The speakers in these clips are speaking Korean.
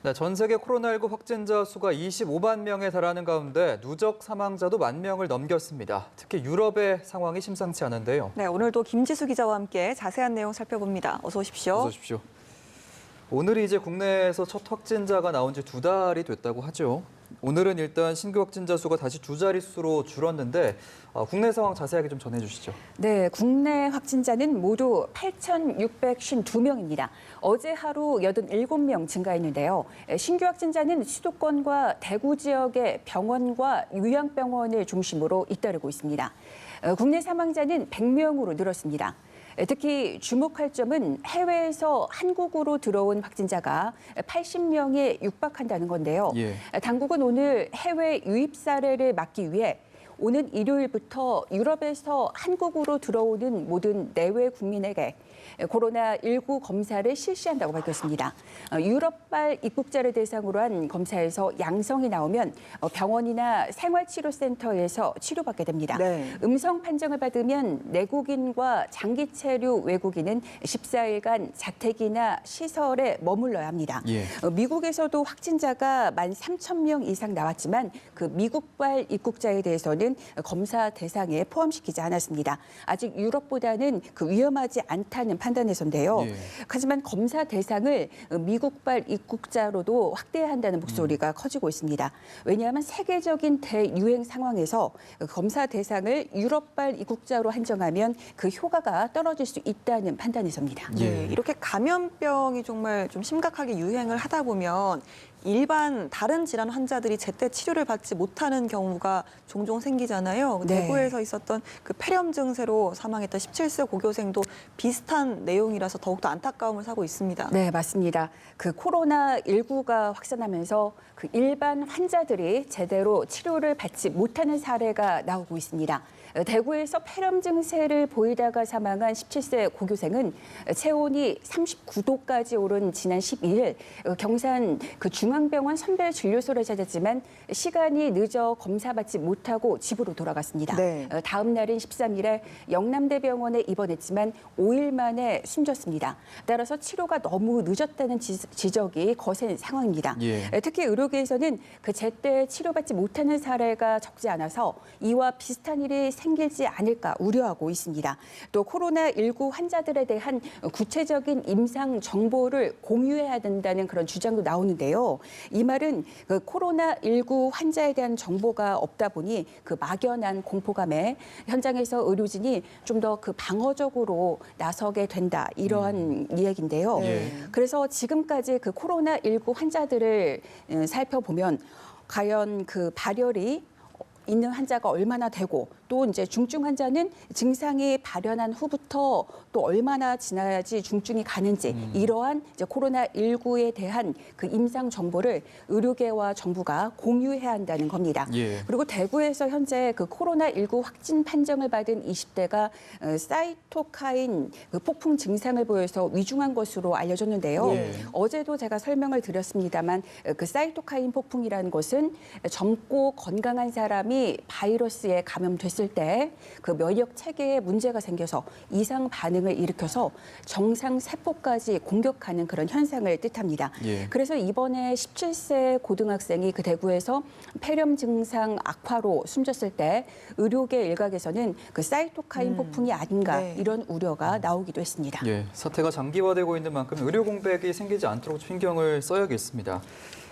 네, 전 세계 코로나19 확진자 수가 25만 명에 달하는 가운데 누적 사망자도 1만 명을 넘겼습니다. 특히 유럽의 상황이 심상치 않은데요. 네, 오늘도 김지수 기자와 함께 자세한 내용 살펴봅니다. 어서 오십시오. 어서 오십시오. 오늘이 이제 국내에서 첫 확진자가 나온 지 2달이 됐다고 하죠. 오늘은 일단 신규 확진자 수가 다시 두 자릿수로 줄었는데 국내 상황 자세하게 좀 전해주시죠. 네, 국내 확진자는 모두 8,652명입니다. 어제 하루 87명 증가했는데요. 신규 확진자는 수도권과 대구 지역의 병원과 요양병원을 중심으로 잇따르고 있습니다. 국내 사망자는 100명으로 늘었습니다. 특히 주목할 점은 해외에서 한국으로 들어온 확진자가 80명에 육박한다는 건데요. 당국은 오늘 해외 유입 사례를 막기 위해 오는 일요일부터 유럽에서 한국으로 들어오는 모든 내외 국민에게 코로나19 검사를 실시한다고 밝혔습니다. 유럽발 입국자를 대상으로 한 검사에서 양성이 나오면 병원이나 생활치료센터에서 치료받게 됩니다. 네. 음성 판정을 받으면 내국인과 장기 체류 외국인은 14일간 자택이나 시설에 머물러야 합니다. 미국에서도 확진자가 13,000명 이상 나왔지만 그 미국발 입국자에 대해서는 검사 대상에 포함시키지 않았습니다. 아직 유럽보다는 그 위험하지 않다는 판단에서인데요. 하지만 검사 대상을 미국발 입국자로도 확대해야 한다는 목소리가 커지고 있습니다. 왜냐하면 세계적인 대유행 상황에서 검사 대상을 유럽발 입국자로 한정하면 그 효과가 떨어질 수 있다는 판단에서입니다. 네, 이렇게 감염병이 정말 좀 심각하게 유행을 하다 보면 일반 다른 질환 환자들이 제때 치료를 받지 못하는 경우가 종종 생기잖아요. 네. 대구에서 있었던 그 폐렴 증세로 사망했던 17세 고교생도 비슷한 내용이라서 더욱더 안타까움을 사고 있습니다. 네, 맞습니다. 그 코로나19가 확산하면서 그 일반 환자들이 제대로 치료를 받지 못하는 사례가 나오고 있습니다. 대구에서 폐렴 증세를 보이다가 사망한 17세 고교생은 체온이 39도까지 오른 지난 12일 경산 그 중앙병원 선별진료소를 찾았지만 시간이 늦어 검사받지 못하고 집으로 돌아갔습니다. 네. 다음 날인 13일에 영남대병원에 입원했지만 5일 만에 숨졌습니다. 따라서 치료가 너무 늦었다는 지적이 거센 상황입니다. 특히 의료계에서는 그 제때 치료받지 못하는 사례가 적지 않아서 이와 비슷한 일이 생기지 않을까 우려하고 있습니다. 또 코로나19 환자들에 대한 구체적인 임상 정보를 공유해야 된다는 그런 주장도 나오는데요. 이 말은 그 코로나19 환자에 대한 정보가 없다 보니 그 막연한 공포감에 현장에서 의료진이 좀 더 그 방어적으로 나서게 된다 이러한 이야기인데요. 그래서 지금까지 그 코로나19 환자들을 살펴보면 과연 그 발열이 있는 환자가 얼마나 되고 또 이제 중증 환자는 증상이 발현한 후부터 또 얼마나 지나야지 중증이 가는지 이러한 이제 코로나19에 대한 그 임상 정보를 의료계와 정부가 공유해야 한다는 겁니다. 그리고 대구에서 현재 그 코로나19 확진 판정을 받은 20대가 사이토카인 그 폭풍 증상을 보여서 위중한 것으로 알려졌는데요. 어제도 제가 설명을 드렸습니다만 그 사이토카인 폭풍이라는 것은 젊고 건강한 사람이 바이러스에 감염됐을 때 그 면역 체계에 문제가 생겨서 이상 반응을 일으켜서 정상 세포까지 공격하는 그런 현상을 뜻합니다. 그래서 이번에 17세 고등학생이 그 대구에서 폐렴 증상 악화로 숨졌을 때 의료계 일각에서는 그 사이토카인 폭풍이 아닌가 이런 우려가 나오기도 했습니다. 사태가 장기화되고 있는 만큼 의료 공백이 생기지 않도록 신경을 써야겠습니다.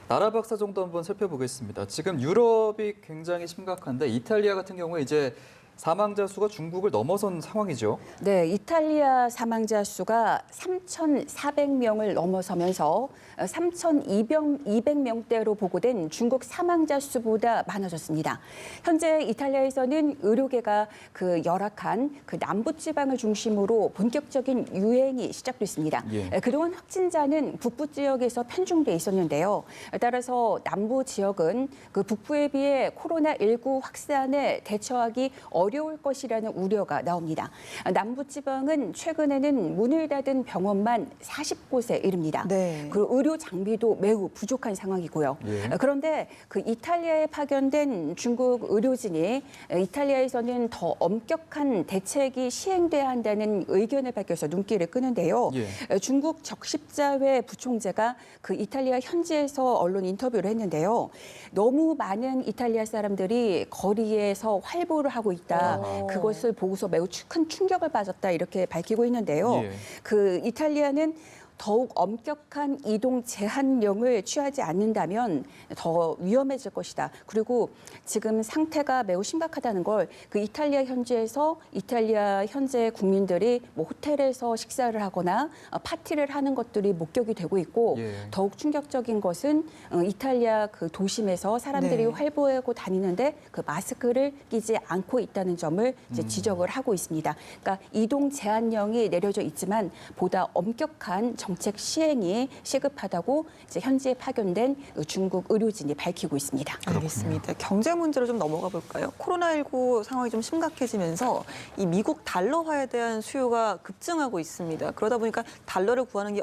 나라 박사 정도 한번 살펴보겠습니다. 지금 유럽이 굉장히 심각한데 이탈리아 같은 경우에 이제 사망자 수가 중국을 넘어선 상황이죠. 네, 이탈리아 사망자 수가 3,400명을 넘어서면서 3,200명대로 보고된 중국 사망자 수보다 많아졌습니다. 현재 이탈리아에서는 의료계가 그 열악한 그 남부지방을 중심으로 본격적인 유행이 시작됐습니다. 그동안 확진자는 북부 지역에서 편중돼 있었는데요. 따라서 남부 지역은 그 북부에 비해 코로나19 확산에 대처하기 어려울 것이라는 우려가 나옵니다. 남부지방은 최근에는 문을 닫은 병원만 40곳에 이릅니다. 네. 그리고 의료 장비도 매우 부족한 상황이고요. 예. 그런데 그 이탈리아에 파견된 중국 의료진이 이탈리아에서는 더 엄격한 대책이 시행돼야 한다는 의견을 밝혀서 눈길을 끄는데요. 예. 중국 적십자회 부총재가 그 이탈리아 현지에서 언론 인터뷰를 했는데요. 너무 많은 이탈리아 사람들이 거리에서 활보를 하고 있다. 그것을 보고서 매우 큰 충격을 받았다. 이렇게 밝히고 있는데요. 예. 그 이탈리아는 더욱 엄격한 이동 제한령을 취하지 않는다면 더 위험해질 것이다. 그리고 지금 상태가 매우 심각하다는 걸 그 이탈리아 현지에서 이탈리아 현재 국민들이 뭐 호텔에서 식사를 하거나 파티를 하는 것들이 목격이 되고 있고 예. 더욱 충격적인 것은 이탈리아 그 도심에서 사람들이 네. 활보하고 다니는데 그 마스크를 끼지 않고 있다는 점을 이제 지적을 하고 있습니다. 그러니까 이동 제한령이 내려져 있지만 보다 엄격한 정책 시행이 시급하다고 이제 현지에 파견된 중국 의료진이 밝히고 있습니다. 알겠습니다. 경제 문제로 좀 넘어가 볼까요? 코로나19 상황이 좀 심각해지면서 이 미국 달러화에 대한 수요가 급증하고 있습니다. 그러다 보니까 달러를 구하는 게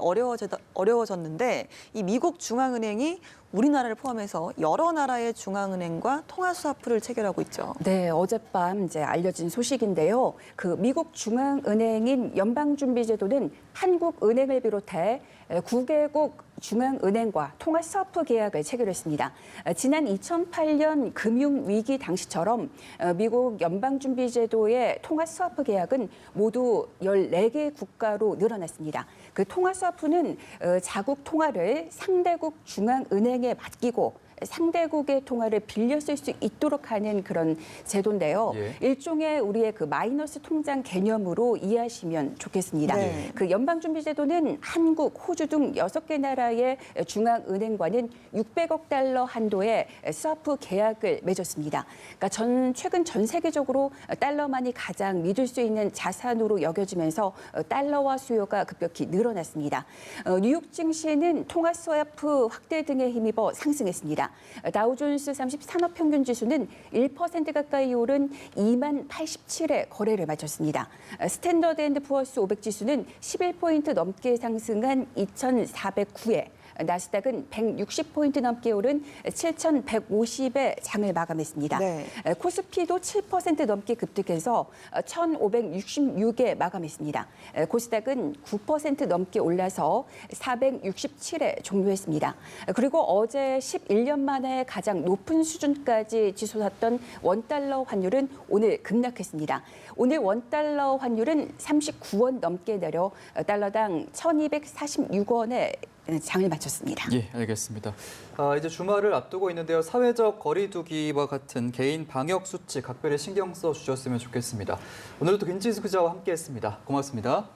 어려워졌는데 이 미국 중앙은행이 우리나라를 포함해서 여러 나라의 중앙은행과 통화스와프를 체결하고 있죠. 네, 어젯밤 이제 알려진 소식인데요. 그 미국 중앙은행인 연방준비제도는 한국은행을 비롯해 9개국 중앙은행과 통화 스와프 계약을 체결했습니다. 지난 2008년 금융위기 당시처럼 미국 연방준비제도의 통화 스와프 계약은 모두 14개 국가로 늘어났습니다. 그 통화 스와프는 자국 통화를 상대국 중앙은행에 맡기고 상대국의 통화를 빌려 쓸 수 있도록 하는 그런 제도인데요. 예. 일종의 우리의 그 마이너스 통장 개념으로 이해하시면 좋겠습니다. 네. 그 연방준비제도는 한국, 호주 등 6개 나라의 중앙은행과는 600억 달러 한도의 스와프 계약을 맺었습니다. 그러니까 최근 전 세계적으로 달러만이 가장 믿을 수 있는 자산으로 여겨지면서 달러화 수요가 급격히 늘어났습니다. 뉴욕 증시는 통화 스와프 확대 등에 힘입어 상승했습니다. 다우존스 30 산업평균지수는 1% 가까이 오른 2만 87에 거래를 마쳤습니다. 스탠더드앤드푸어스 500지수는 11포인트 넘게 상승한 2,409에 나스닥은 160포인트 넘게 오른 7,150에 장을 마감했습니다. 네. 코스피도 7% 넘게 급등해서 1,566에 마감했습니다. 코스닥은 9% 넘게 올라서 467에 종료했습니다. 그리고 어제 11년 만에 가장 높은 수준까지 치솟았던 원달러 환율은 오늘 급락했습니다. 오늘 원달러 환율은 39원 넘게 내려 달러당 1,246원에 장을 마쳤습니다. 예, 알겠습니다. 이제 주말을 앞두고 있는데요. 사회적 거리두기와 같은 개인 방역 수칙 각별히 신경 써 주셨으면 좋겠습니다. 오늘도 김진수 기자와 함께했습니다. 고맙습니다.